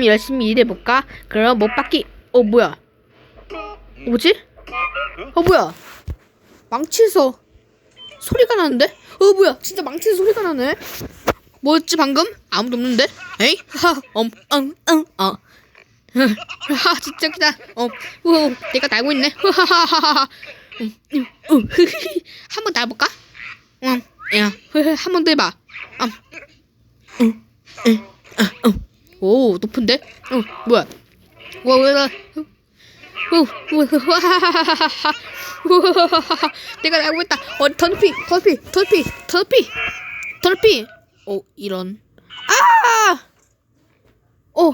열심히 일해볼까? 그럼 못 받기. 뭐야? 뭐지? 뭐야? 망치에서 소리가 나는데? 뭐야? 진짜 망치에서 소리가 나네? 뭐였지 방금? 아무도 없는데? 에이? 진짜 웃기다. 내가 날고 있네. 한 번 더 해볼까? 한 번 더 해봐. 오, 높은데? 뭐야? 내가 날고 있다. 더럽히. 이런. 아! 오에.